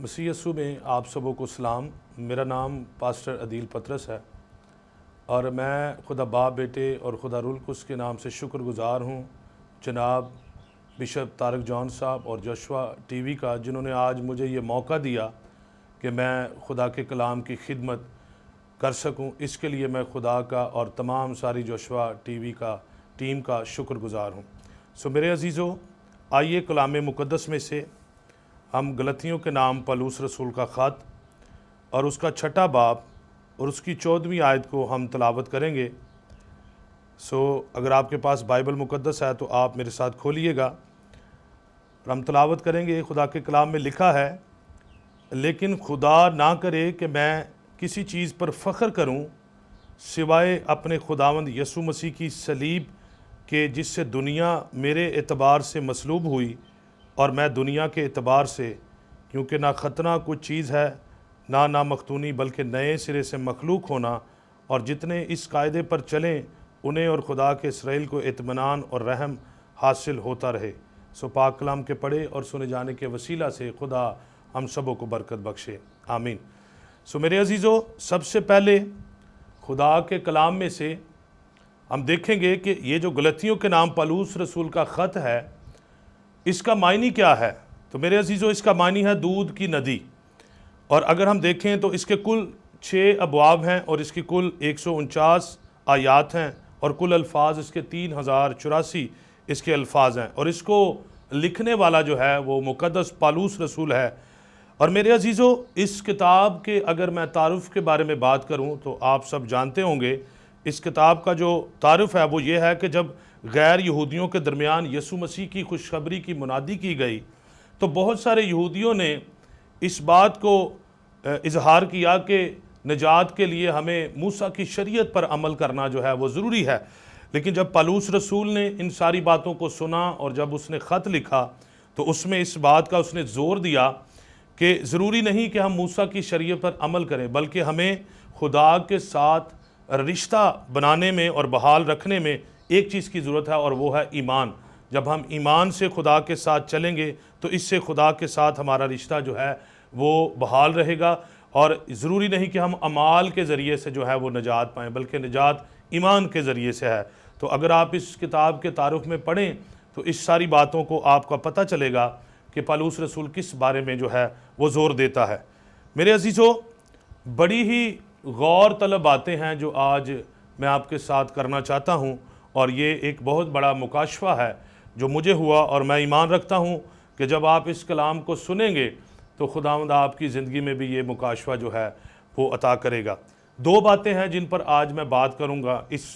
मसीह यीशु में आप सबों को सलाम। मेरा नाम पास्टर अदील पतरस है और मैं खुदा बाप बेटे और खुदा रूल कुद्स के नाम से शुक्रगुज़ार हूँ जनाब बिशप तारक जॉन साहब और जोशुआ टीवी का, जिन्होंने आज मुझे ये मौका दिया कि मैं खुदा के कलाम की खिदमत कर सकूं। इसके लिए मैं खुदा का और तमाम सारी जोशुआ टीवी का टीम का शुक्रगुज़ार हूँ। सो मेरे अजीज़ों, आइए कलाम मुक़द्दस में से हम गलतियों के नाम पौलुस रसूल का ख़त और उसका छठा बाब और उसकी 14वीं आयत को हम तलावत करेंगे। अगर आपके पास बाइबल मुक़द्दस है तो आप मेरे साथ खोलिएगा और हम तलावत करेंगे। खुदा के कलाम में लिखा है, लेकिन खुदा ना करे कि मैं किसी चीज़ पर फ़ख्र करूं सिवाय अपने खुदावंद यसु मसीह की सलीब के, जिससे दुनिया मेरे एतबार से मसलूब हुई और मैं दुनिया के एतबार से, क्योंकि ना ख़तना कुछ चीज़ है ना मख्तूनी, बल्कि नए सिरे से मखलूक होना। और जितने इस कायदे पर चलें उन्हें और खुदा के इसराइल को इत्मीनान और रहम हासिल होता रहे। पाक कलाम के पढ़े और सुने जाने के वसीला से खुदा हम सबों को बरकत बख्शे, आमीन। मेरे अजीज़ों, सबसे पहले खुदा के कलाम में से हम देखेंगे कि ये जो गलतियों के नाम पौलुस रसूल का ख़त है, इसका मायनी क्या है। तो मेरे अजीज़ों, इसका मायनी है दूध की नदी। और अगर हम देखें तो इसके कुल 6 अबवाब हैं और इसकी कुल 149 आयात हैं और कुल अल्फाज इसके 3084 इसके अल्फाज हैं। और इसको लिखने वाला जो है वो मुक़द्दस पौलुस रसूल है। और मेरे अजीज़ों, इस किताब के अगर मैं तारुफ़ के बारे में बात करूं तो आप सब जानते होंगे इस किताब का जो तारुफ़ है वो ये है कि जब गैर यहूदियों के दरमियान यसु मसीह की खुशखबरी की मुनादी की गई तो बहुत सारे यहूदियों ने इस बात को इजहार किया कि निजात के लिए हमें मूसा की शरीयत पर अमल करना जो है वो ज़रूरी है। लेकिन जब पौलुस रसूल ने इन सारी बातों को सुना और जब उसने ख़त लिखा तो उसमें इस बात का उसने ज़ोर दिया कि ज़रूरी नहीं कि हम मूसा की शरीयत पर अमल करें, बल्कि हमें खुदा के साथ रिश्ता बनाने में और बहाल रखने में एक चीज़ की ज़रूरत है और वो है ईमान। जब हम ईमान से खुदा के साथ चलेंगे तो इससे खुदा के साथ हमारा रिश्ता जो है वो बहाल रहेगा। और ज़रूरी नहीं कि हम अमाल के ज़रिए से जो है वो निजात पाएँ, बल्कि निजात ईमान के ज़रिए से है। तो अगर आप इस किताब के तारुफ़ में पढ़ें तो इस सारी बातों को आपका पता चलेगा कि पौलुस रसूल किस बारे में जो है वो ज़ोर देता है। मेरे अजीज़ों, बड़ी ही गौर तलब बातें हैं जो आज मैं आपके साथ करना चाहता हूँ। और ये एक बहुत बड़ा मुकाशफा है जो मुझे हुआ और मैं ईमान रखता हूँ कि जब आप इस कलाम को सुनेंगे तो खुदावंद आपकी ज़िंदगी में भी ये मुकाशफा जो है वो अता करेगा। 2 बातें हैं जिन पर आज मैं बात करूँगा इस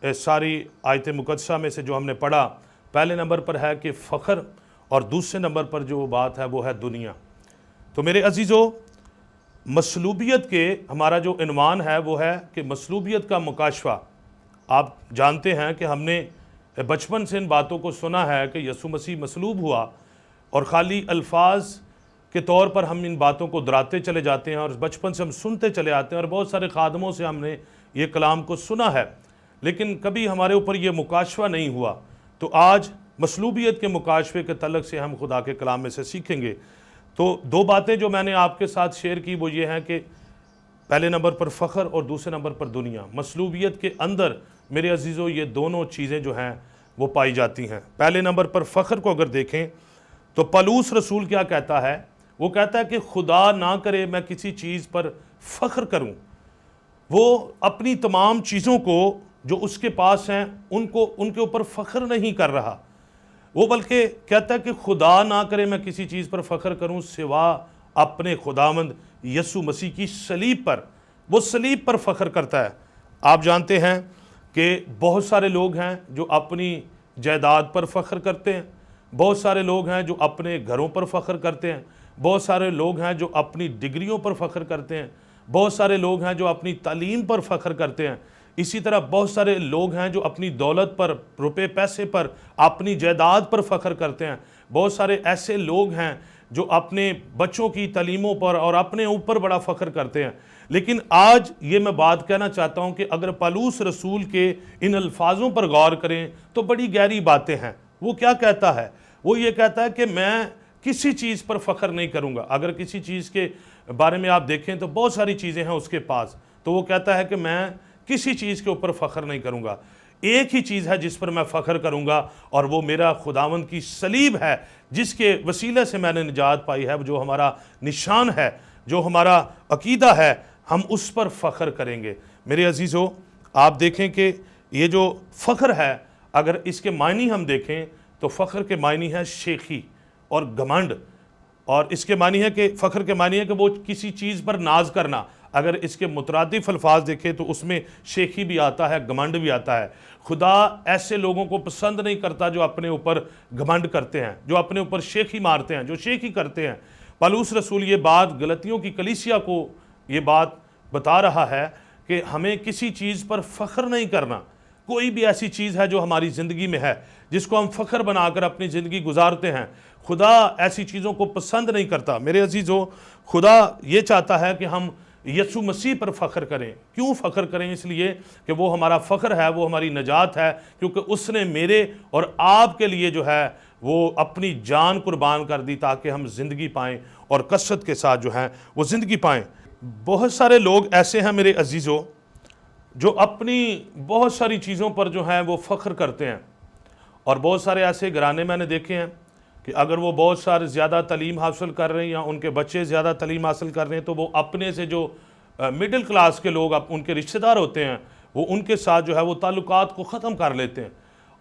सारी आयत मुक़द्दसा में से जो हमने पढ़ा। पहले नंबर पर है कि फ़ख्र और दूसरे नंबर पर जो बात है वो है दुनिया। तो मेरे अजीज़ों, मसलूबियत के हमारा जो इन्वान है वो है कि मसलूबियत का मुकाशफा। आप जानते हैं कि हमने बचपन से इन बातों को सुना है कि यसु मसीह मसलूब हुआ और ख़ाली अल्फाज के तौर पर हम इन बातों को दोहराते चले जाते हैं और बचपन से हम सुनते चले आते हैं और बहुत सारे खादमों से हमने ये कलाम को सुना है, लेकिन कभी हमारे ऊपर ये मुकाशफा नहीं हुआ। तो आज मसलूबियत के मुकाशफे के तलक से हम खुदा के कलाम में से सीखेंगे। तो 2 बातें जो मैंने आपके साथ शेयर की वो ये हैं कि पहले नंबर पर फ़ख्र और दूसरे नंबर पर दुनिया। मसलूबियत के अंदर मेरे अजीज़ों ये दोनों चीज़ें जो हैं वो पाई जाती हैं। पहले नंबर पर फ़ख्र को अगर देखें तो पौलुस रसूल क्या कहता है, वो कहता है कि खुदा ना करे मैं किसी चीज़ पर फ़ख्र करूं। वो अपनी तमाम चीज़ों को जो उसके पास हैं उनके ऊपर फ़ख्र नहीं कर रहा, वो बल्कि कहता है कि खुदा ना करे मैं किसी चीज़ पर फ़ख्र करूं सिवा अपने खुदावंद यसु मसीह की सलीब पर। वो सलीब पर फ़ख्र करता है। आप जानते हैं कि बहुत सारे लोग हैं जो अपनी जायदाद पर फ़ख्र करते हैं, बहुत सारे लोग हैं जो अपने घरों पर फ़ख्र करते हैं, बहुत सारे लोग हैं जो अपनी डिग्रियों पर फ़ख्र करते हैं, बहुत सारे लोग हैं जो अपनी तालीम पर फ़ख्र करते हैं। इसी तरह बहुत सारे लोग हैं जो अपनी दौलत पर, रुपए पैसे पर, अपनी जायदाद पर फ़ख्र करते हैं। बहुत सारे ऐसे लोग हैं जो अपने बच्चों की तालीमों पर और अपने ऊपर बड़ा फ़ख्र करते हैं। लेकिन आज ये मैं बात कहना चाहता हूँ कि अगर पौलुस रसूल के इन अल्फाजों पर गौर करें तो बड़ी गहरी बातें हैं। वो क्या कहता है, वो ये कहता है कि मैं किसी चीज़ पर फ़ख्र नहीं करूँगा। अगर किसी चीज़ के बारे में आप देखें तो बहुत सारी चीज़ें हैं उसके पास, तो वो कहता है कि मैं किसी चीज़ के ऊपर फ़ख्र नहीं करूँगा, एक ही चीज़ है जिस पर मैं फ़ख्र करूँगा, और वो मेरा खुदावंद की सलीब है, जिसके वसीले से मैंने निजात पाई है, जो हमारा निशान है, जो हमारा अकीदा है, हम उस पर फ़ख्र करेंगे। मेरे अजीज़ों, आप देखें कि ये जो फ़ख्र है, अगर इसके मायने हम देखें तो फ़ख्र के मायने है शेखी और घमंड, और इसके मानी है कि फ़ख्र के मानी है कि वो किसी चीज़ पर नाज करना। अगर इसके मुतरादिफ अल्फाज देखें तो उसमें शेखी भी आता है, घमंड भी आता है। खुदा ऐसे लोगों को पसंद नहीं करता जो अपने ऊपर घमंड करते हैं, जो अपने ऊपर शेखी मारते हैं, जो शेखी करते हैं। पौलुस रसूल ये बात गलतियों की कलीसिया को ये बात बता रहा है कि हमें किसी चीज़ पर फ़ख्र नहीं करना। कोई भी ऐसी चीज़ है जो हमारी ज़िंदगी में है जिसको हम फ़ख्र बनाकर अपनी ज़िंदगी गुजारते हैं, खुदा ऐसी चीज़ों को पसंद नहीं करता। मेरे अजीज़ों, खुदा ये चाहता है कि हम यीशु मसीह पर फ़ख्र करें। क्यों फ़ख्र करें? इसलिए कि वो हमारा फ़ख्र है, वो हमारी नजात है, क्योंकि उसने मेरे और आपके लिए जो है वो अपनी जान कुर्बान कर दी ताकि हम ज़िंदगी पाएँ और कसरत के साथ जो है वो ज़िंदगी पाएँ। बहुत सारे लोग ऐसे हैं मेरे अजीज़ों जो अपनी बहुत सारी चीज़ों पर जो है वो फ़ख्र करते हैं, और बहुत सारे ऐसे घराने मैंने देखे हैं कि अगर वो बहुत सारे ज़्यादा तालीम हासिल कर रहे हैं या उनके बच्चे ज़्यादा तालीम हासिल कर रहे हैं, तो वो अपने से जो मिडिल क्लास के लोग उनके रिश्तेदार होते हैं, वो उनके साथ जो है वो ताल्लुकात को ख़त्म कर लेते हैं,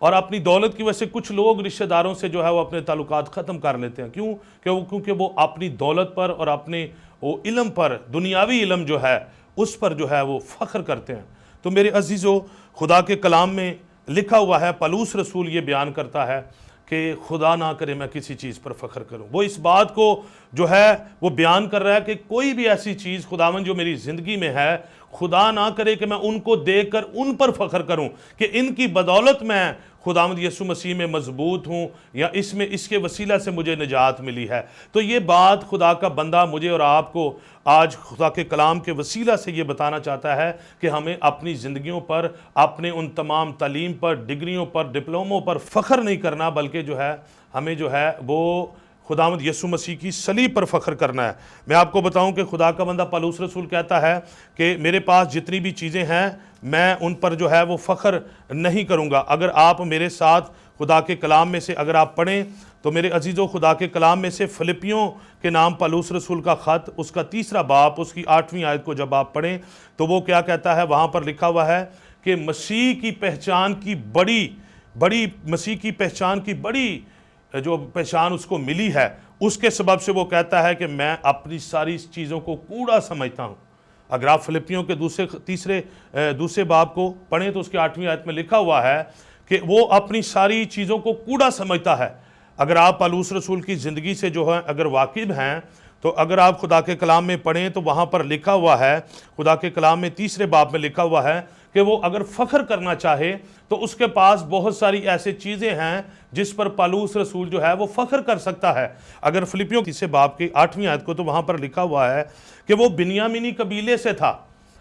और अपनी दौलत की वजह से कुछ लोग रिश्तेदारों से जो है वो अपने ताल्लुकात ख़त्म कर लेते हैं। क्यों? क्योंकि वो अपनी दौलत पर और अपने वो इल्म पर, दुनियावी इल्म जो है उस पर जो है वो फ़ख्र करते हैं। तो मेरे अजीज़ों, खुदा के कलाम में लिखा हुआ है, पौलुस रसूल ये बयान करता है कि खुदा ना करे मैं किसी चीज़ पर फ़ख्र करूं। वो इस बात को जो है वो बयान कर रहा है कि कोई भी ऐसी चीज़ खुदावन जो मेरी ज़िंदगी में है, खुदा ना करे कि मैं उनको देखकर उन पर फ़ख्र करूं कि इनकी बदौलत मैं खुदावंद यीशु मसीह में मजबूत हूं, या इसमें इसके वसीला से मुझे निजात मिली है। तो ये बात खुदा का बंदा मुझे और आपको आज खुदा के कलाम के वसीला से ये बताना चाहता है कि हमें अपनी ज़िंदगियों पर, अपने उन तमाम तालीम पर, डिग्रियों पर, डिप्लोमों पर फ़ख्र नहीं करना, बल्कि जो है हमें जो है वो खुदावंद यीशु मसीह की सलीब पर फ़ख्र करना है। मैं आपको बताऊं कि खुदा का बंदा पौलुस रसूल कहता है कि मेरे पास जितनी भी चीज़ें हैं मैं उन पर जो है वो फ़ख्र नहीं करूंगा। अगर आप मेरे साथ खुदा के कलाम में से अगर आप पढ़ें तो मेरे अजीज़ों, खुदा के कलाम में से फिलिपियों के नाम पौलुस रसूल का ख़त, उसका 3 बाब, उसकी 8वीं आयत को जब आप पढ़ें तो वो क्या कहता है? वहाँ पर लिखा हुआ है कि मसीह की पहचान की बड़ी जो पहचान उसको मिली है, उसके सबब से वो कहता है कि मैं अपनी सारी चीज़ों को कूड़ा समझता हूँ। अगर आप फिलिपियों के दूसरे बाब को पढ़ें तो उसके 8वीं आयत में लिखा हुआ है कि वो अपनी सारी चीज़ों को कूड़ा समझता है। अगर आप पौलुस रसूल की ज़िंदगी से जो है अगर वाकिफ़ हैं, तो अगर आप खुदा के कलाम में पढ़ें तो वहाँ पर लिखा हुआ है, खुदा के कलाम में 3 बाब में लिखा हुआ है कि वो अगर फ़ख्र करना चाहे तो उसके पास बहुत सारी ऐसी चीज़ें हैं जिस पर पौलुस रसूल जो है वो फ़ख्र कर सकता है। अगर फिलिपियों 3 बाब की 8वीं आयत को, तो वहाँ पर लिखा हुआ है कि वो बिन्यामीनी कबीले से था।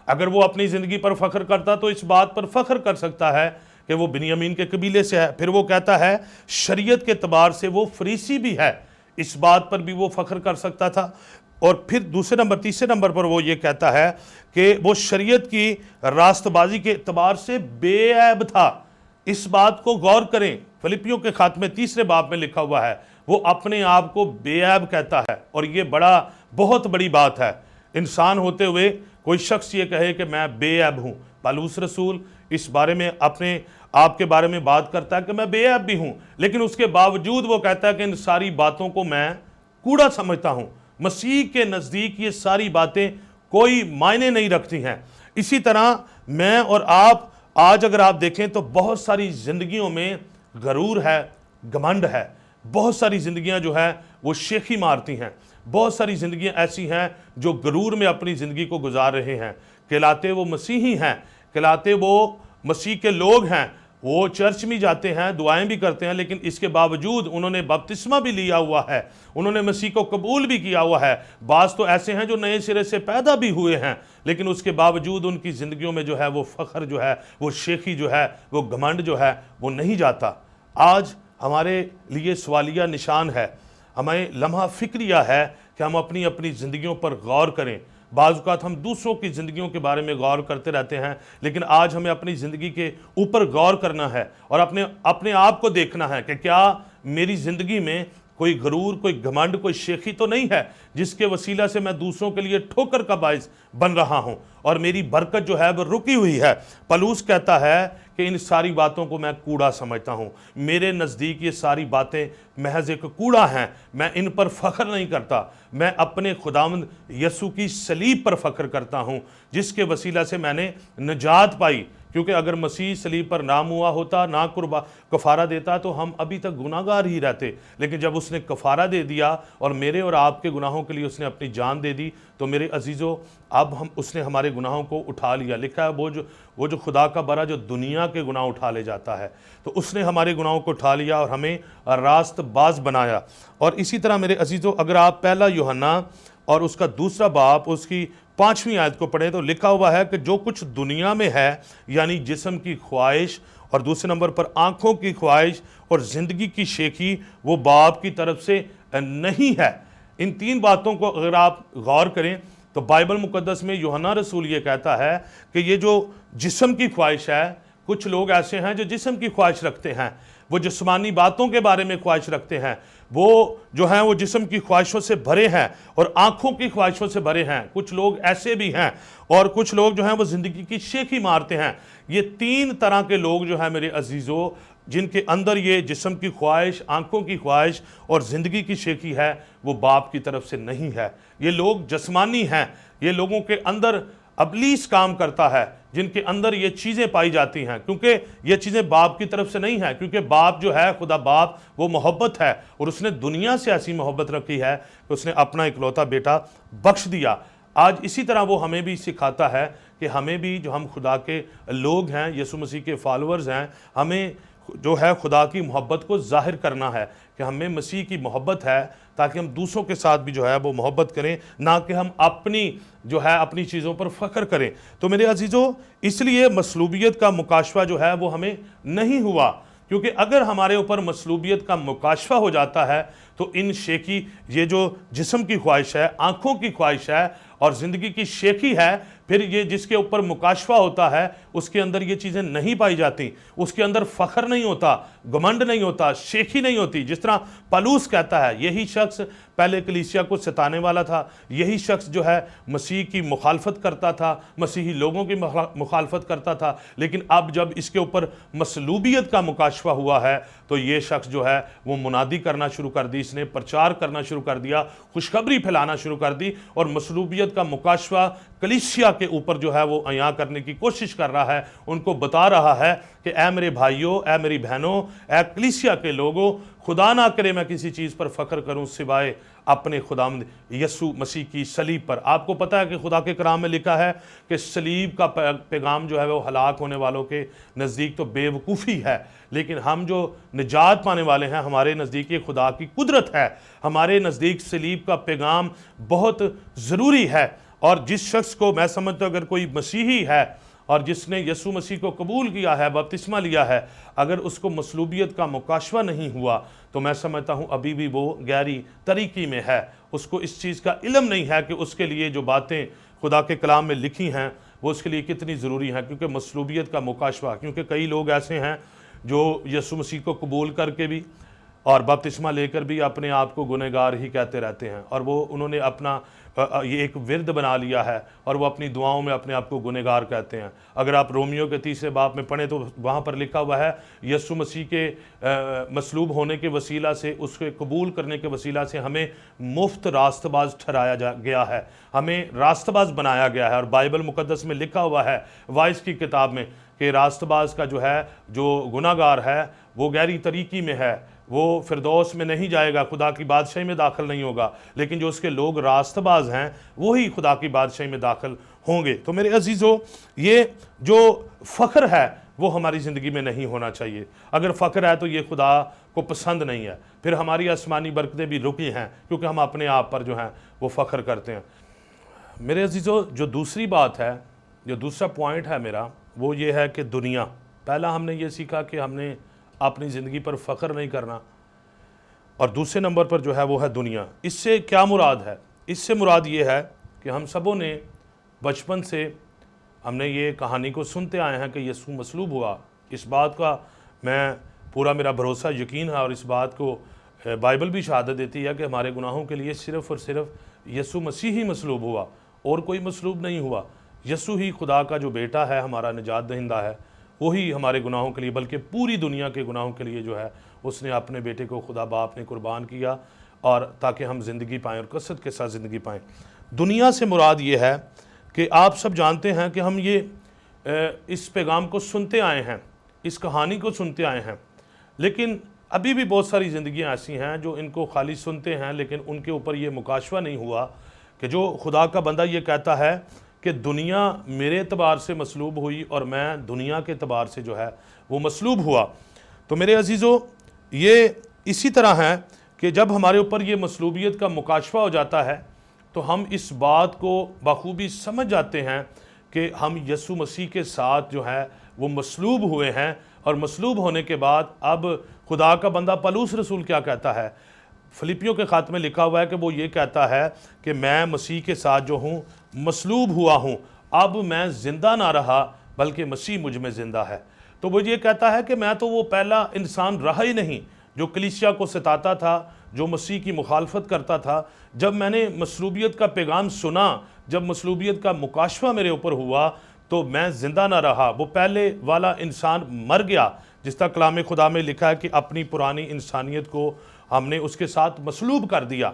अगर वो अपनी ज़िंदगी पर फ़ख्र करता तो इस बात पर फ़ख्र कर सकता है कि वो बिन्यामीन के कबीले से है। फिर वो कहता है शरीयत के एतबार से वो फरीसी भी है, इस बात पर भी वो फ़ख्र कर सकता था। और फिर तीसरे नंबर पर वो ये कहता है कि वो शरीयत की रास्तबाजी के एतबार से बेऐब था। इस बात को गौर करें, फिलिपियों के ख़त में 3 बाब में लिखा हुआ है, वो अपने आप को बेऐब कहता है। और ये बहुत बड़ी बात है, इंसान होते हुए कोई शख्स ये कहे कि मैं बेऐब हूँ। पौलुस रसूल इस बारे में अपने आप के बारे में बात करता है कि मैं बेऐब भी हूँ, लेकिन उसके बावजूद वो कहता है कि इन सारी बातों को मैं कूड़ा समझता हूँ। मसीह के नज़दीक ये सारी बातें कोई मायने नहीं रखती हैं। इसी तरह मैं और आप आज अगर आप देखें तो बहुत सारी ज़िंदगियों में गरूर है, घमंड है। बहुत सारी ज़िंदगियां जो है वो शेखी मारती हैं। बहुत सारी ज़िंदगियां ऐसी हैं जो गरूर में अपनी ज़िंदगी को गुजार रहे हैं। कहलाते वो मसीही हैं, कहलाते वो मसीह के लोग हैं, वो चर्च में जाते हैं, दुआएं भी करते हैं, लेकिन इसके बावजूद उन्होंने बपतिस्मा भी लिया हुआ है, उन्होंने मसीह को कबूल भी किया हुआ है। बाज़ तो ऐसे हैं जो नए सिरे से पैदा भी हुए हैं, लेकिन उसके बावजूद उनकी ज़िंदगियों में जो है वो फ़ख्र जो है, वो शेखी जो है, वो घमंड जो है वो नहीं जाता। आज हमारे लिए सवालिया निशान है, हमें लम्हा फ़िक्रिया है कि हम अपनी अपनी ज़िंदगियों पर गौर करें। बाज़ औक़ात हम दूसरों की ज़िंदगियों के बारे में गौर करते रहते हैं, लेकिन आज हमें अपनी ज़िंदगी के ऊपर गौर करना है और अपने अपने आप को देखना है कि क्या मेरी ज़िंदगी में कोई गरूर, कोई घमंड, कोई शेखी तो नहीं है जिसके वसीला से मैं दूसरों के लिए ठोकर का बाइस बन रहा हूं और मेरी बरकत जो है वो रुकी हुई है। पलूस कहता है कि इन सारी बातों को मैं कूड़ा समझता हूं, मेरे नज़दीक ये सारी बातें महज एक कूड़ा हैं, मैं इन पर फ़ख्र नहीं करता, मैं अपने खुदावंद यसू की सलीब पर फ़ख्र करता हूं जिसके वसीला से मैंने निजात पाई। क्योंकि अगर मसीह सलीब पर नाम हुआ होता, ना कफ़ारा देता, तो हम अभी तक गुनाहगार ही रहते। लेकिन जब उसने कफ़ारा दे दिया और मेरे और आपके गुनाहों के लिए उसने अपनी जान दे दी, तो मेरे अजीज़ों अब उसने हमारे गुनाहों को उठा लिया। लिखा है वो जो खुदा का बरा जो दुनिया के गुनाह उठा ले जाता है, तो उसने हमारे गुनाहों को उठा लिया और हमें रास्तबाज बनाया। और इसी तरह मेरे अजीज़ों, अगर आप पहला यूहन्ना और उसका दूसरा बाब उसकी 5वीं आयत को पढ़ें तो लिखा हुआ है कि जो कुछ दुनिया में है, यानी जिस्म की ख्वाहिश और दूसरे नंबर पर आंखों की ख्वाहिश और ज़िंदगी की शेखी, वो बाप की तरफ से नहीं है। इन 3 बातों को अगर आप गौर करें तो बाइबल मुकद्दस में यूहन्ना रसूल ये कहता है कि ये जो जिस्म की ख्वाहिश है, कुछ लोग ऐसे हैं जो जिस्म की ख्वाहिश रखते हैं, वो जिस्मानी बातों के बारे में ख्वाहिश रखते हैं, वो जो हैं वो जिस्म की ख्वाहिशों से भरे हैं और आंखों की ख्वाहिशों से भरे हैं। कुछ लोग ऐसे भी हैं और कुछ लोग जो हैं वो ज़िंदगी की शेखी मारते हैं। ये 3 तरह के लोग जो हैं मेरे अजीज़ों, जिनके अंदर ये जिस्म की ख्वाहिश, आंखों की ख्वाहिश और ज़िंदगी की शेखी है, वो बाप की तरफ से नहीं है। ये लोग जिस्मानी हैं, ये लोगों के अंदर अबलीस काम करता है, जिनके अंदर ये चीज़ें पाई जाती हैं, क्योंकि ये चीज़ें बाप की तरफ से नहीं है। क्योंकि बाप जो है, खुदा बाप, वो मोहब्बत है और उसने दुनिया से ऐसी मोहब्बत रखी है कि उसने अपना इकलौता बेटा बख्श दिया। आज इसी तरह वो हमें भी सिखाता है कि हमें भी, जो हम खुदा के लोग हैं, यीशु मसीह के फॉलोअर्स हैं, हमें जो है खुदा की मोहब्बत को जाहिर करना है कि हमें मसीह की मोहब्बत है, ताकि हम दूसरों के साथ भी जो है वो मोहब्बत करें, ना कि हम अपनी जो है अपनी चीज़ों पर फ़ख्र करें। तो मेरे अजीज़ों, इसलिए मसलूबियत का मुकाशवा जो है वो हमें नहीं हुआ, क्योंकि अगर हमारे ऊपर मसलूबियत का मुकाशवा हो जाता है तो इन शेखी, ये जो जिस्म की ख्वाहिश है, आंखों की ख्वाहिश है और ज़िंदगी की शेखी है, फिर ये जिसके ऊपर मुकाशवा होता है उसके अंदर ये चीज़ें नहीं पाई जाती, उसके अंदर फ़ख्र नहीं होता, घमंड नहीं होता, शेखी नहीं होती। जिस तरह पलूस कहता है, यही शख्स पहले कलीसिया को सताने वाला था, यही शख्स जो है मसीह की मुखालफत करता था, मसीही लोगों की मुखालफत करता था, लेकिन अब जब इसके ऊपर मसलूबियत का मुकाशवा हुआ है तो ये शख्स जो है वो मुनादी करना शुरू कर दी, इसने प्रचार करना शुरू कर दिया, खुशखबरी फैलाना शुरू कर दी और मसलूबियत का मुकाशवा कलीसिया के ऊपर जो है वो अयां करने की कोशिश कर रहा है। उनको बता रहा है कि ऐ मेरे भाइयों, ऐ मेरी बहनों, ऐ कलीसिया के लोगों, खुदा ना करे मैं किसी चीज़ पर फ़ख्र करूं सिवाय अपने खुदावंद यसू मसीह की सलीब पर। आपको पता है कि खुदा के कलाम में लिखा है कि सलीब का पैगाम जो है वो हलाक होने वालों के नज़दीक तो बेवकूफ़ी है, लेकिन हम जो निजात पाने वाले हैं, हमारे नज़दीक ये खुदा की कुदरत है। हमारे नज़दीक सलीब का पैगाम बहुत ज़रूरी है। और जिस शख्स को, मैं समझता हूँ, अगर कोई मसीही है और जिसने यसू मसीह को कबूल किया है, बपतिस्मा लिया है, अगर उसको मसलूबियत का मुकाशवा नहीं हुआ तो मैं समझता हूँ अभी भी वो गहरी तरीकी में है। उसको इस चीज़ का इल्म नहीं है कि उसके लिए जो बातें खुदा के कलाम में लिखी हैं वो उसके लिए कितनी ज़रूरी हैं। क्योंकि मसलूबियत का मुकाशवा, क्योंकि कई लोग ऐसे हैं जो यसू मसीह को कबूल करके भी और बपतिस्मा लेकर भी अपने आप को गुनहगार ही कहते रहते हैं, और वो उन्होंने अपना ये एक विरद बना लिया है और वो अपनी दुआओं में अपने आप को गुनहगार कहते हैं। अगर आप रोमियो के 3 बाब में पढ़ें तो वहाँ पर लिखा हुआ है, यसु मसीह के मसलूब होने के वसीला से, उसके कबूल करने के वसीला से हमें मुफ्त रास्तबाज ठहराया गया है, हमें रास्तबाज बनाया गया है। और बाइबल मुकद्दस में लिखा हुआ है, वाइस की किताब में, कि रास्तबाज का जो है, जो गुनाहगार है, वो गहरी तरीकी में है, वो फिरदौस में नहीं जाएगा, खुदा की बादशाही में दाखिल नहीं होगा, लेकिन जो उसके लोग रास्तबाज हैं वही खुदा की बादशाही में दाखिल होंगे। तो मेरे अजीज़ों, ये जो फ़ख्र है वो हमारी ज़िंदगी में नहीं होना चाहिए। अगर फ़ख्र है तो ये खुदा को पसंद नहीं है, फिर हमारी आसमानी बरकतें भी रुकी हैं, क्योंकि हम अपने आप पर जो हैं वो फ़ख्र करते हैं। मेरे अजीज़ों, जो दूसरी बात है, जो दूसरा पॉइंट है मेरा, वो ये है कि दुनिया, पहला हमने ये सीखा कि हमने अपनी ज़िंदगी पर फ़ख्र नहीं करना, और दूसरे नंबर पर जो है वो है दुनिया। इससे क्या मुराद है? इससे मुराद ये है कि हम सबों ने बचपन से हमने ये कहानी को सुनते आए हैं कि यीशु मसलूब हुआ। इस बात का पूरा मेरा भरोसा यकीन है, और इस बात को बाइबल भी शहादत देती है कि हमारे गुनाहों के लिए सिर्फ़ और सिर्फ यीशु मसीह ही मसलूब हुआ, और कोई मसलूब नहीं हुआ। यीशु ही खुदा का जो बेटा है, हमारा निजात दहिंदा है, वही हमारे गुनाहों के लिए, बल्कि पूरी दुनिया के गुनाहों के लिए जो है उसने अपने बेटे को खुदा बाप ने कुर्बान किया, और ताकि हम ज़िंदगी पाएँ और कसरत के साथ ज़िंदगी पाएँ। दुनिया से मुराद ये है कि आप सब जानते हैं कि हम ये इस पैगाम को सुनते आए हैं, इस कहानी को सुनते आए हैं, लेकिन अभी भी बहुत सारी ज़िंदगियाँ ऐसी हैं जो इनको खाली सुनते हैं, लेकिन उनके ऊपर ये मुकाशवा नहीं हुआ कि जो खुदा का बंदा ये कहता है कि दुनिया मेरे एतबार से मसलूब हुई और मैं दुनिया के एतबार से जो है वो मसलूब हुआ। तो मेरे अजीज़ों, ये इसी तरह है कि जब हमारे ऊपर ये मसलूबियत का मुकाशवा हो जाता है तो हम इस बात को बखूबी समझ जाते हैं कि हम यीशु मसीह के साथ जो है वो मसलूब हुए हैं। और मसलूब होने के बाद अब खुदा का बंदा पौलुस रसूल क्या कहता है? फिलिपियों के ख़ात में लिखा हुआ है कि वो ये कहता है कि मैं मसीह के साथ जो हूँ मसलूब हुआ हूँ, अब मैं ज़िंदा ना रहा बल्कि मसीह मुझ में ज़िंदा है। तो वो ये कहता है कि मैं तो वो पहला इंसान रहा ही नहीं जो कलीसिया को सताता था, जो मसीह की मुखालफत करता था। जब मैंने मसलूबियत का पैगाम सुना, जब मसलूबियत का मुकाशवा मेरे ऊपर हुआ, तो मैं ज़िंदा ना रहा, वो पहले वाला इंसान मर गया। जिस तरह कलाम खुदा में लिखा है कि अपनी पुरानी इंसानियत को हमने उसके साथ मसलूब कर दिया।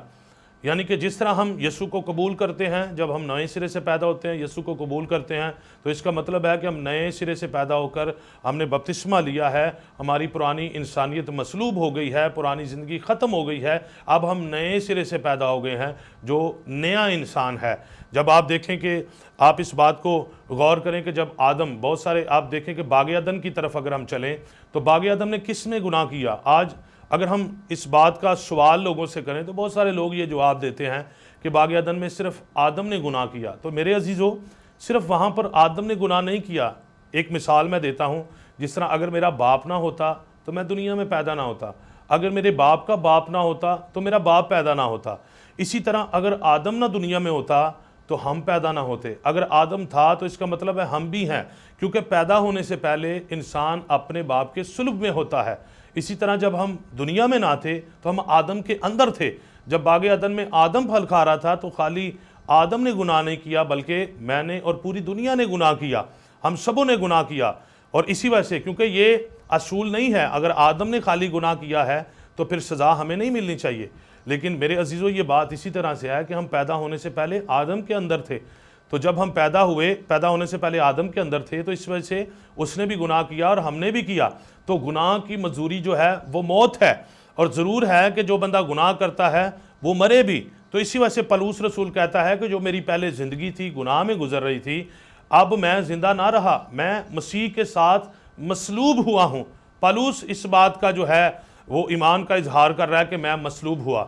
यानी कि जिस तरह हम यीशु को कबूल करते हैं, जब हम नए सिरे से पैदा होते हैं, यीशु को कबूल करते हैं, तो इसका मतलब है कि हम नए सिरे से पैदा होकर हमने बपतिस्मा लिया है, हमारी पुरानी इंसानियत मसलूब हो गई है, पुरानी ज़िंदगी ख़त्म हो गई है, अब हम नए सिरे से पैदा हो गए हैं जो नया इंसान है। जब आप देखें कि आप इस बात को गौर करें कि जब आदम, बहुत सारे आप देखें कि बाग अदन की तरफ अगर हम चलें तो बाग अदन ने किस में गुनाह किया? आज अगर हम इस बात का सवाल लोगों से करें तो बहुत सारे लोग ये जवाब देते हैं कि बाग अदन में सिर्फ आदम ने गुनाह किया। तो मेरे अजीज़ों, सिर्फ वहाँ पर आदम ने गुनाह नहीं किया। एक मिसाल मैं देता हूँ, जिस तरह अगर मेरा बाप ना होता तो मैं दुनिया में पैदा ना होता, अगर मेरे बाप का बाप ना होता तो मेरा बाप पैदा ना होता। इसी तरह अगर आदम ना दुनिया में होता तो हम पैदा ना होते, अगर आदम था तो इसका मतलब है हम भी हैं, क्योंकि पैदा होने से पहले इंसान अपने बाप के सुल्ब में होता है। इसी तरह जब हम दुनिया में ना थे तो हम आदम के अंदर थे। जब बाग अदन में आदम फल खा रहा था तो खाली आदम ने गुनाह नहीं किया, बल्कि मैंने और पूरी दुनिया ने गुनाह किया, हम सबों ने गुनाह किया। और इसी वजह से, क्योंकि ये असूल नहीं है, अगर आदम ने खाली गुनाह किया है तो फिर सज़ा हमें नहीं मिलनी चाहिए। लेकिन मेरे अजीज़ों, ये बात इसी तरह से है कि हम पैदा होने से पहले आदम के अंदर थे। तो जब हम पैदा हुए, पैदा होने से पहले आदम के अंदर थे, तो इस वजह से उसने भी गुनाह किया और हमने भी किया। तो गुनाह की मजदूरी जो है वो मौत है, और ज़रूर है कि जो बंदा गुनाह करता है वो मरे भी। तो इसी वजह से पौलुस रसूल कहता है कि जो मेरी पहले ज़िंदगी थी गुनाह में गुजर रही थी, अब मैं ज़िंदा ना रहा, मैं मसीह के साथ मसलूब हुआ हूँ। पौलुस इस बात का जो है वो ईमान का इजहार कर रहा है कि मैं मसलूब हुआ।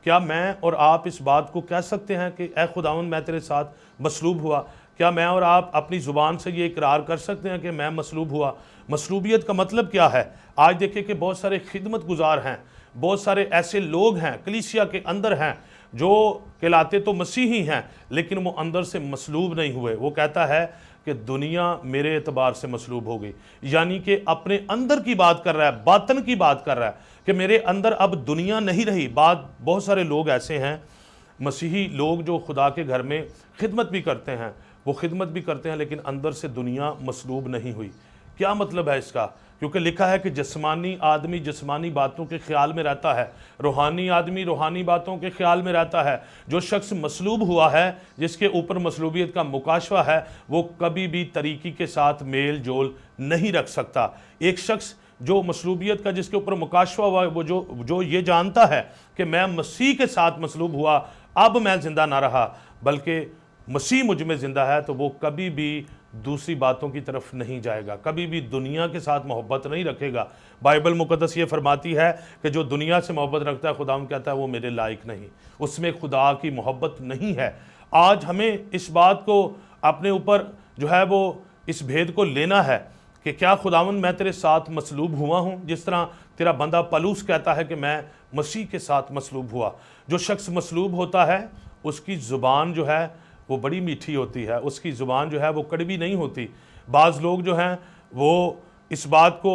क्या मैं और आप इस बात को कह सकते हैं कि ए खुदावंद मैं तेरे साथ मसलूब हुआ? क्या मैं और आप अपनी ज़ुबान से ये इकरार कर सकते हैं कि मैं मसलूब हुआ? मसलूबियत का मतलब क्या है? आज देखिए कि बहुत सारे खिदमत गुजार हैं, बहुत सारे ऐसे लोग हैं कलीसिया के अंदर हैं जो कहलाते तो मसीही हैं, लेकिन वो अंदर से मसलूब नहीं हुए। वो कहता है कि दुनिया मेरे एतबार से मसलूब हो गई, यानी कि अपने अंदर की बात कर रहा है, बातन की बात कर रहा है कि मेरे अंदर अब दुनिया नहीं रही। बहुत सारे लोग ऐसे हैं, मसीही लोग, जो खुदा के घर में खिदमत भी करते हैं, वो खिदमत भी करते हैं, लेकिन अंदर से दुनिया मसलूब नहीं हुई। क्या मतलब है इसका? क्योंकि लिखा है कि जिस्मानी आदमी जिस्मानी बातों के ख्याल में रहता है, रूहानी आदमी रूहानी बातों के ख्याल में रहता है। जो शख्स मसलूब हुआ है, जिसके ऊपर मसलूबियत का मुकाशवा है, वो कभी भी तरीक़ी के साथ मेल जोल नहीं रख सकता। एक शख्स जो मसलूबियत का जिसके ऊपर मुकाशवा हुआ है, वो जो ये जानता है कि मैं मसीह के साथ मसलूब हुआ, अब मैं ज़िंदा ना रहा बल्कि मसीह मुझ में ज़िंदा है, तो वो कभी भी दूसरी बातों की तरफ नहीं जाएगा, कभी भी दुनिया के साथ मोहब्बत नहीं रखेगा। बाइबल मुकद्दस ये फरमाती है कि जो दुनिया से मोहब्बत रखता है, खुदा कहता है वो मेरे लायक नहीं, उसमें खुदा की मोहब्बत नहीं है। आज हमें इस बात को अपने ऊपर जो है वो इस भेद को लेना है कि क्या खुदावंद मैं तेरे साथ मसलूब हुआ हूँ? जिस तरह तेरा बंदा पलूस कहता है कि मैं मसीह के साथ मसलूब हुआ। जो शख्स मसलूब होता है उसकी ज़ुबान जो है वो बड़ी मीठी होती है, उसकी ज़ुबान जो है वो कड़वी नहीं होती। बाज़ लोग जो हैं वो इस बात को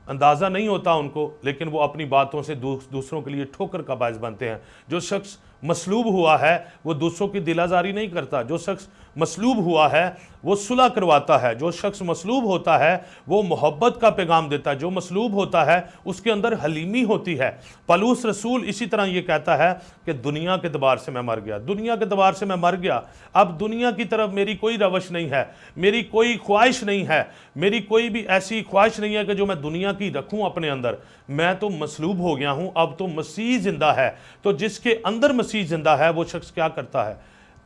अंदाज़ा नहीं होता उनको, लेकिन वो अपनी बातों से दूसरों के लिए ठोकर का बायस बनते हैं। जो शख्स मसलूब हुआ है वो दूसरों की दिलाजारी नहीं करता। जो शख्स मसलूब हुआ है वो सुलह करवाता है। जो शख्स मसलूब होता है वो मोहब्बत का पैगाम देता है। जो मसलूब होता है उसके अंदर हलीमी होती है। पलूस रसूल इसी तरह ये कहता है कि दुनिया के दबार से मैं मर गया, दुनिया के दबार से मैं मर गया। अब दुनिया की तरफ मेरी कोई रवश नहीं है, मेरी कोई ख्वाहिश नहीं है, मेरी कोई भी ऐसी ख्वाहिश नहीं है कि जो मैं दुनिया की रखूं अपने अंदर। मैं तो मसलूब हो गया हूं, अब तो मसीह जिंदा है। तो जिसके अंदर मसीह जिंदा है वो शख्स क्या करता है?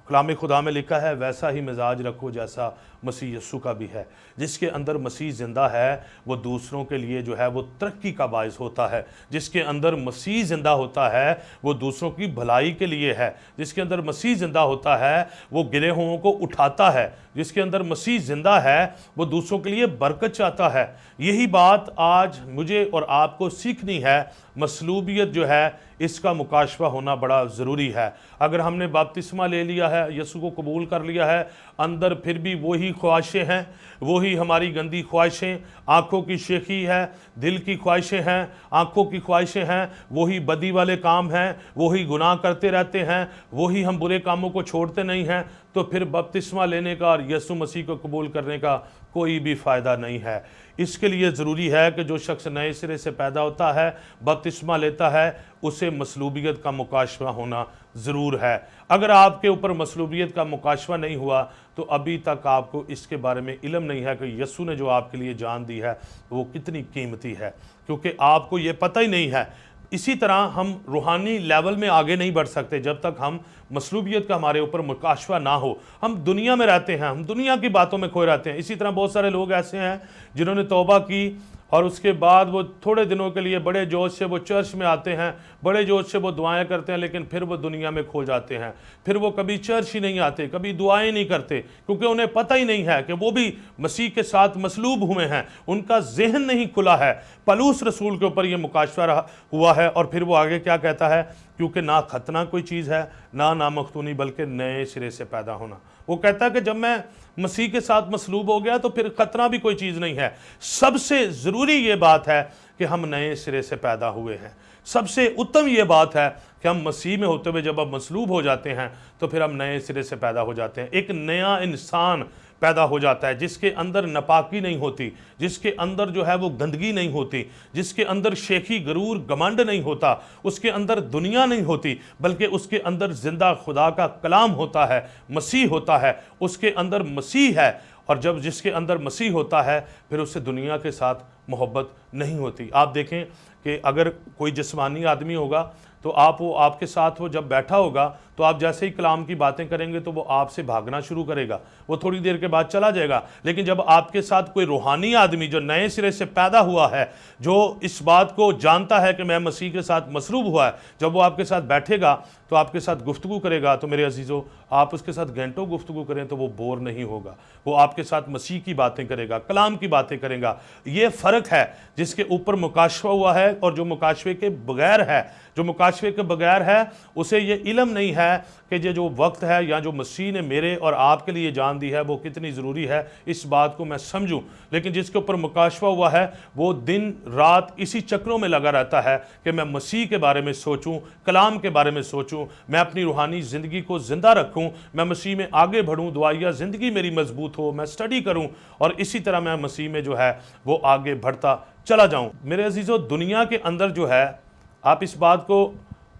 कलाम खुदा में लिखा है वैसा ही मिजाज रखो जैसा मसीह यस्सु का भी है। जिसके अंदर मसीह ज़िंदा है वो दूसरों के लिए जो है वो तरक्की का बायस होता है। जिसके अंदर मसीह ज़िंदा होता है वो दूसरों की भलाई के लिए है। जिसके अंदर मसीह ज़िंदा होता है वो गिरे हुओं को उठाता है। जिसके अंदर मसीह ज़िंदा है वो दूसरों के लिए बरकत चाहता है। यही बात आज मुझे और आपको सीखनी है। मसलूबियत जो है इसका मुकाशवा होना बड़ा ज़रूरी है। अगर हमने बपतिस्मा ले लिया है, यीशु को कबूल कर लिया है, अंदर फिर भी वही ख्वाहिशें हैं, वही हमारी गंदी ख्वाहिशें, आँखों की शेखी है, दिल की ख्वाहिशें हैं, आँखों की ख्वाहिशें हैं, वही बदी वाले काम हैं, वही गुनाह करते रहते हैं, वही हम बुरे कामों को छोड़ते नहीं हैं, तो फिर बपतिस्मा लेने का और यीशु मसीह को कबूल करने का कोई भी फ़ायदा नहीं है। इसके लिए ज़रूरी है कि जो शख्स नए सिरे से पैदा होता है, बपतिस्मा लेता है, उसे मसलूबियत का मुकाशवा होना ज़रूर है। अगर आपके ऊपर मसलूबियत का मुकाशवा नहीं हुआ तो अभी तक आपको इसके बारे में इल्म नहीं है कि यीशु ने जो आपके लिए जान दी है वो कितनी कीमती है, क्योंकि आपको ये पता ही नहीं है। इसी तरह हम रूहानी लेवल में आगे नहीं बढ़ सकते जब तक हम मसलूबियत का हमारे ऊपर मुकाशवा ना हो। हम दुनिया में रहते हैं, हम दुनिया की बातों में खोए रहते हैं। इसी तरह बहुत सारे लोग ऐसे हैं जिन्होंने तौबा की और उसके बाद वो थोड़े दिनों के लिए बड़े जोश से वो चर्च में आते हैं, बड़े जोश से वो दुआएं करते हैं, लेकिन फिर वो दुनिया में खो जाते हैं। फिर वो कभी चर्च ही नहीं आते, कभी दुआएं नहीं करते, क्योंकि उन्हें पता ही नहीं है कि वो भी मसीह के साथ मसलूब हुए हैं। उनका जहन नहीं खुला है। पलूस रसूल के ऊपर ये मुकाशवा हुआ है और फिर वो आगे क्या कहता है, क्योंकि ना खतना कोई चीज़ है, ना नामख्तूनी, बल्कि नए सिरे से पैदा होना। वो कहता है कि जब मैं मसीह के साथ मसलूब हो गया तो फिर खतना भी कोई चीज़ नहीं है। सबसे ज़रूरी ये बात है कि हम नए सिरे से पैदा हुए हैं। सबसे उत्तम ये बात है कि हम मसीह में होते हुए जब हम मसलूब हो जाते हैं तो फिर हम नए सिरे से पैदा हो जाते हैं। एक नया इंसान पैदा हो जाता है जिसके अंदर नापाकी नहीं होती, जिसके अंदर जो है वो गंदगी नहीं होती, जिसके अंदर शेखी, गरूर, घमंड नहीं होता, उसके अंदर दुनिया नहीं होती, बल्कि उसके अंदर जिंदा खुदा का कलाम होता है, मसीह होता है, उसके अंदर मसीह है। और जब जिसके अंदर मसीह होता है फिर उससे दुनिया के साथ मोहब्बत नहीं होती। आप देखें कि अगर कोई जिस्मानी आदमी होगा तो वो आपके साथ वो जब बैठा होगा तो आप जैसे ही कलाम की बातें करेंगे तो वो आपसे भागना शुरू करेगा, वो थोड़ी देर के बाद चला जाएगा। लेकिन जब आपके साथ कोई रूहानी आदमी जो नए सिरे से पैदा हुआ है, जो इस बात को जानता है कि मैं मसीह के साथ मसरूब हुआ है, जब वो आपके साथ बैठेगा तो आपके साथ गुफ्तगू करेगा, तो मेरे अजीज़ों आप उसके साथ घंटों गुफ्तगू करें तो वो बोर नहीं होगा। वो आपके साथ मसीह की बातें करेगा, कलाम की बातें करेगा। ये फ़र्क है जिसके ऊपर मुकाशवा हुआ है और जो मुकाशवे के बगैर है। जो मुकाशवे के बगैर है उसे ये इल्म नहीं है कि ये जो वक्त है या जो मसीह ने मेरे और आपके लिए जान दी है वो कितनी ज़रूरी है, इस बात को मैं समझूं। लेकिन जिसके ऊपर मुकाशवा हुआ है वो दिन रात इसी चक्रों में लगा रहता है कि मैं मसीह के बारे में सोचूं, कलाम के बारे में सोचूं, मैं अपनी रूहानी ज़िंदगी को ज़िंदा रखूं, मैं मसीह में आगे बढ़ूं, दुआया ज़िंदगी मेरी मजबूत हो, मैं स्टडी करूं और इसी तरह मैं मसीह में जो है वो आगे बढ़ता चला जाऊं। मेरे अजीज़ों, दुनिया के अंदर जो है, आप इस बात को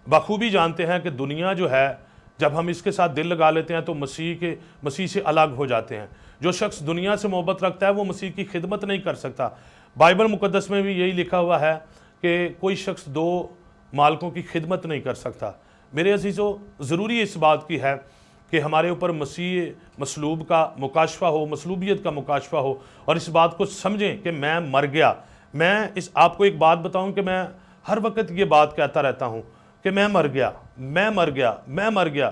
बखूबी जानते हैं कि दुनिया जो है जब हम इसके साथ दिल लगा लेते हैं तो मसीह से अलग हो जाते हैं। जो शख्स दुनिया से मोहब्बत रखता है वो मसीह की खिदमत नहीं कर सकता। बाइबल मुकद्दस में भी यही लिखा हुआ है कि कोई शख्स दो मालिकों की खिदमत नहीं कर सकता। मेरे अजीज़ों, ज़रूरी इस बात की है कि हमारे ऊपर मसीह मसलूब का मुकाशवा हो, मसलूबियत का मुकाशवा हो और इस बात को समझें कि मैं मर गया। मैं आपको एक बात बताऊं कि मैं हर वक्त ये बात कहता रहता हूँ कि मैं मर गया, मैं मर गया, मैं मर गया।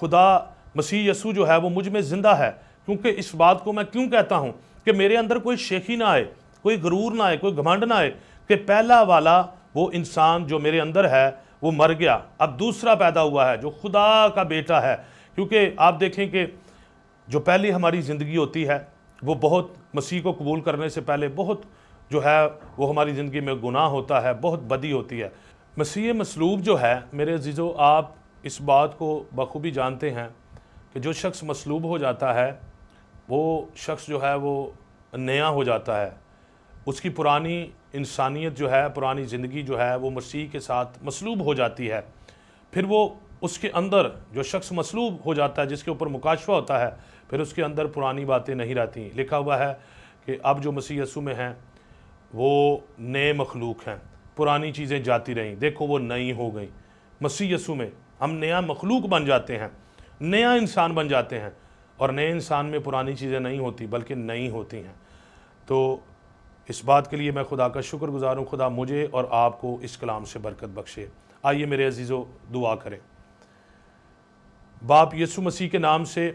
खुदा मसीह यीशु जो है वो मुझ में ज़िंदा है। क्योंकि इस बात को मैं क्यों कहता हूँ कि मेरे अंदर कोई शेखी ना आए, कोई गरूर ना आए, कोई घमंड ना आए कि पहला वाला वो इंसान जो मेरे अंदर है वो मर गया, अब दूसरा पैदा हुआ है जो खुदा का बेटा है। क्योंकि आप देखें कि जो पहली हमारी ज़िंदगी होती है वो बहुत, मसीह को कबूल करने से पहले बहुत जो है वो हमारी ज़िंदगी में गुनाह होता है, बहुत बदी होती है। मसीह मसलूब जो है मेरे अजीज़ों, आप इस बात को बखूबी जानते हैं कि जो शख्स मसलूब हो जाता है वो शख्स जो है वो नया हो जाता है। उसकी पुरानी इंसानियत जो है, पुरानी ज़िंदगी जो है वो मसीह के साथ मसलूब हो जाती है। फिर वो उसके अंदर जो शख्स मसलूब हो जाता है, जिसके ऊपर मुकाशफा होता है, फिर उसके अंदर पुरानी बातें नहीं रहती। लिखा हुआ है कि अब जो मसीह यीशु में हैं वो नए मखलूक हैं, पुरानी चीज़ें जाती रहीं, देखो वो नई हो गई। मसीह यीशु में हम नया मखलूक बन जाते हैं, नया इंसान बन जाते हैं, और नए इंसान में पुरानी चीज़ें नहीं होती बल्कि नई होती हैं। तो इस बात के लिए मैं खुदा का शुक्रगुज़ार हूँ। खुदा मुझे और आपको इस कलाम से बरकत बख्शे। आइए मेरे अजीज़ों दुआ करें। बाप यीशु मसीह के नाम से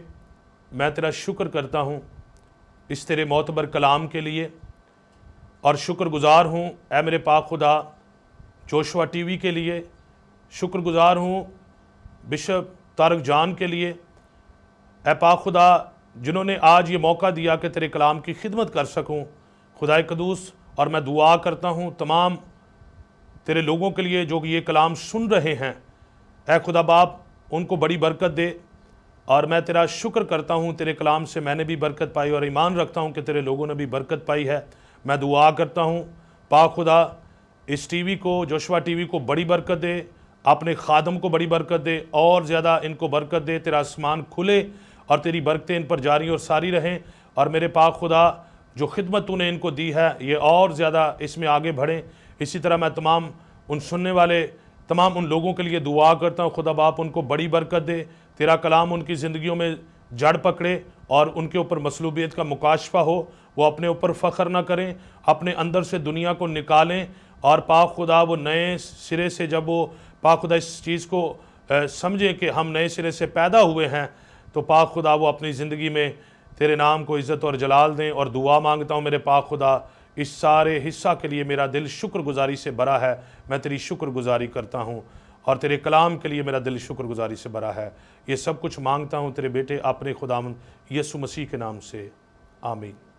मैं तेरा शुक्र करता हूँ इस तेरे मोतबर कलाम के लिए, और शुक्रगुज़ार हूँ ऐ मेरे पाक खुदा जोशुआ टीवी के लिए, शुक्रगुज़ार हूँ बिशप तारक जान के लिए, ऐ पाक खुदा जिन्होंने आज ये मौका दिया कि तेरे कलाम की खिदमत कर सकूँ। खुदाए कदूस, और मैं दुआ करता हूँ तमाम तेरे लोगों के लिए जो ये कलाम सुन रहे हैं, ऐ खुदा बाप उनको बड़ी बरकत दे। और मैं तेरा शुक्र करता हूँ, तेरे कलाम से मैंने भी बरकत पाई और ईमान रखता हूँ कि तेरे लोगों ने भी बरकत पाई है। मैं दुआ करता हूँ पाक खुदा इस टीवी को, जोशुआ टीवी को बड़ी बरकत दे, अपने खादम को बड़ी बरकत दे, और ज़्यादा इनको बरकत दे। तेरा आसमान खुले और तेरी बरकतें इन पर जारी और सारी रहें। और मेरे पाक खुदा जो खिदमत तूने इनको दी है ये और ज़्यादा इसमें आगे बढ़ें। इसी तरह मैं तमाम उन सुनने वाले तमाम उन लोगों के लिए दुआ करता हूँ, खुदा बाप उनको बड़ी बरकत दे, तेरा कलाम उनकी ज़िंदगियों में जड़ पकड़े और उनके ऊपर मसलूबियत का मुकाशफा हो। वो अपने ऊपर फ़ख्र ना करें, अपने अंदर से दुनिया को निकालें, और पाक खुदा वो नए सिरे से, जब वो पाक खुदा इस चीज़ को समझें कि हम नए सिरे से पैदा हुए हैं, तो पाक खुदा वो अपनी ज़िंदगी में तेरे नाम को इज़्ज़त और जलाल दें। और दुआ मांगता हूँ मेरे पाक खुदा इस सारे हिस्सा के लिए मेरा दिल शुक्रगुजारी से भरा है। मैं तेरी शुक्रगुजारी करता हूँ, और तेरे कलाम के लिए मेरा दिल शुक्रगुजारी से भरा है। ये सब कुछ मांगता हूँ तेरे बेटे अपने खुदावंद यीशु मसीह के नाम से, आमीन।